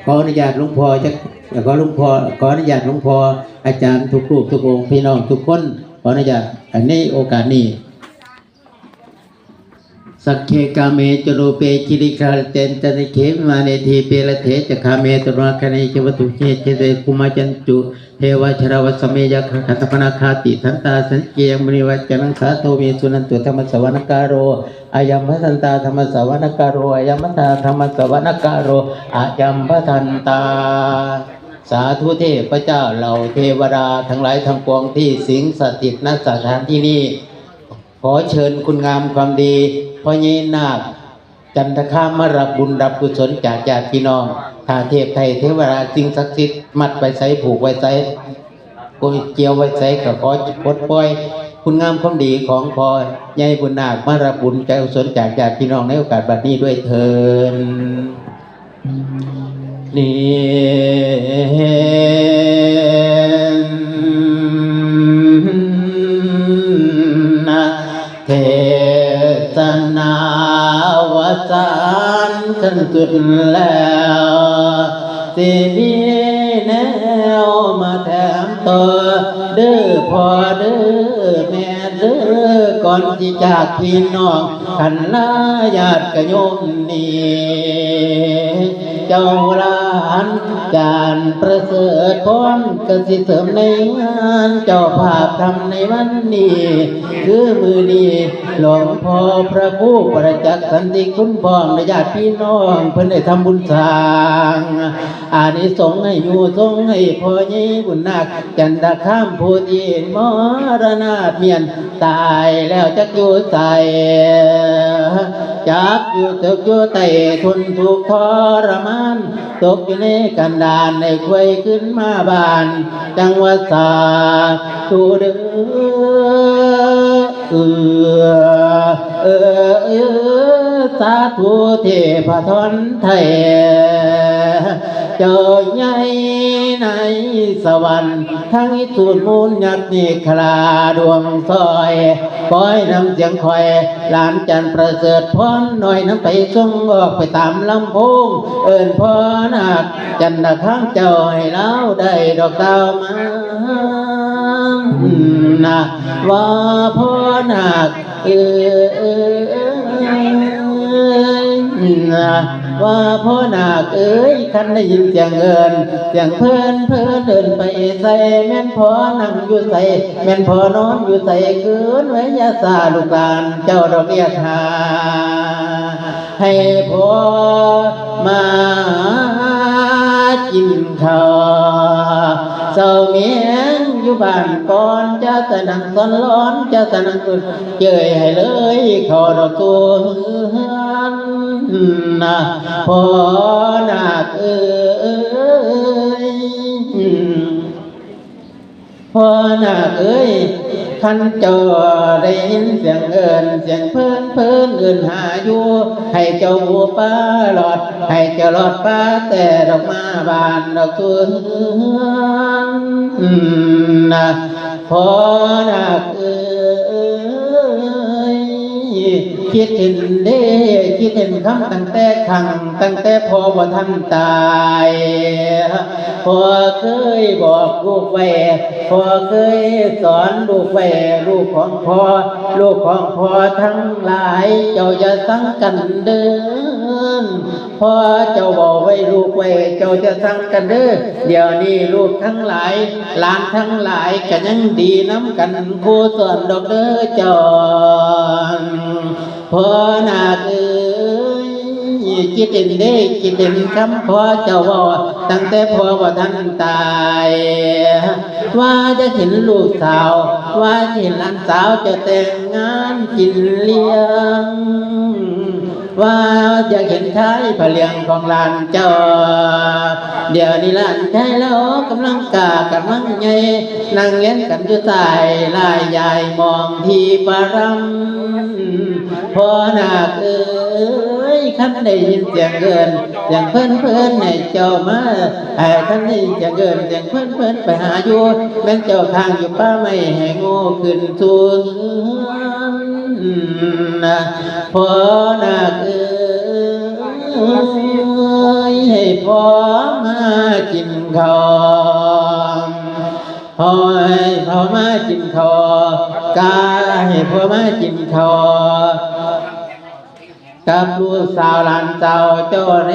ขออนุญาตหลวงพ่อจะขอหลวงพ่อขออนุญาตหลวงพ่ออาจารย์ทุกรูปทุกองค์พี่น้องทุกคนขออนุญาตอันนี้โอกาสนี้สักเคกาเมจโรเปคิริคาเตนจันเขมาเนทีเปรเถจคาเมตระคเนจวัตุเชเชเตกุมาจันจุเทวชราวสเมยคขัตปนาคาติทันตาสัญเกียงมณีวัจนังสาโทเมสุนันตุธรรมสวรรคารโรอายัมพทันตาธรรมสวรรคารโรอายัมพตาธรรมสวรรคารโรอายัมพทันตาสาธุเทพเจ้าเหล่าเทวดาทั้งหลายทั้งปวงที่สิงสถิตณสถานที่นี้ขอเชิญคุณงามความดีพ่อเยนาคจันทคามมารับบุญรับกุศลจากญาติพี่น้องถ้าเทพไทยเทวดาสิ่งศักดิ์สิทธิ์มัดไปใส่ผูกไว้ใส่กุยเกี่ยวไว้ใส่ก็ขอปลดปล่อยคุณงามความดีของพ่อใหญ่บุญนาคมารับบุญใจกุศลจากญาติพี่น้องในโอกาสบัดนี้ด้วยเถิดเทศนาวสานขั้นสุดแล้วสิมีแนวมาแถมตัวเด้อพ่อเด้อแม่เด้อก่อนที่จากพี่น้องขันลาญาติกะโยมนี่เจ้าหลานจานประเสริฐพรกสิเสริมในงานเจ้าภาพทำในวันนี้คือมือนี้หลวงพ่อพระครูประจักษ์สันติคุณพ่อญาติพี่น้องเพิ่นได้ทำบุญสร้างอานิสงส์ให้อยู่ทรงให้พ่อใหญ่บุญนาคจันทคามผู้ที่มรณะเมียนตายแล้วจักอยู่ใส่จักอยู่ตกอยู่ใต้ทนทุกข์ทรมานตกอยู่ในกันดานในควยขึ้นมาบ้านจังหวัดสาธุเด้อสาธุเทพทนไทยเจ้าใหญ่ในสวรรค์ทั้งสูนมูลยักษ์นิคลาดวงซอยคอยนำเสียงคอยหลานจันประเสริฐพรหน่อยน้ำไปส่งออกไปตามลำโพงเอิญพ่อนาคจันทข้างเจ้าให้เล่าได้ดอกดาวมานะว่าพ่อนาคว่าพ่อนาคคันได้ยินเสียงเอิญเสียงเพิ่นเดินไปใส่แม่นพ่อนั่งอยู่ใส่แม่นพ่อนอนอยู่ใส่คืนไว้ยาสาลูกหลานเจ้าดอกเรียกหาให้พ่อมากินข้าวเจ้าเมียงอยู่บ้านก่อนจะตะนังตอนร้อนจะตะนังตุนเจยให้เลยขอดอกตัวนะพ่อนาคพ่อนาคขันเจ้าได้ยินเสียงเอิญเสียงเพิ่นเอิญหาอยู่ให้เจ้าบัวป้าหลอดให้เจ้าหลอดป้าแต่ดอกมาบานดอกตุนนะพ่อนาคคิดเห็นเด้คิดเห็นคำตั้งแต่ขังตั้งแต่พ่อบ่ทันตายพ่อเคยบอกลูกไว้พ่อเคยสอนลูกไว้ลูกของพ่อทั้งหลายเจ้าจะสั่งกันเดินพ่อเจ้าบอกไว้ลูกไว้เจ้าจะสั่งกันเด้อเดี๋ยวนี้ลูกทั้งหลายหลานทั้งหลายก็ยังดีน้ำกันคู่ส่วนดอกเด้อเจ้าพ่อนาคคิดเห็นได้คิดเห็นคำพ่อเจ้าว่าตั้งแต่พ่อว่าท่านตายว่าจะเห็นลูกสาวว่าเห็นหลานสาวจะแต่งงานกินเลี้ยงว่าจะเห็นชายพระเลียงของหลานเจ้าเดี๋ยวนี้หลานชายแล้วกำลังกำลังใหญ่นั่งเล่นกันอยู่ใต้ลายใหญ่มองที่ปรำพ่อนาคคันได้ยินเสียงเกินเสียงเพิ่นให้เจ้ามาคันได้ยินเสียงเกินเสียงเพิ่นไปหาอยู่แม่นเจ้าข้างอยู่ป้าไม่ให้โง่ขึ้นสูงพ่อนาค ให้พ่อมากินข้าวพ่อให้พ่อมากินข้าวกาให้พ่อมากินข้าวกับลูกสาวหลานเจ้าเจ้าใน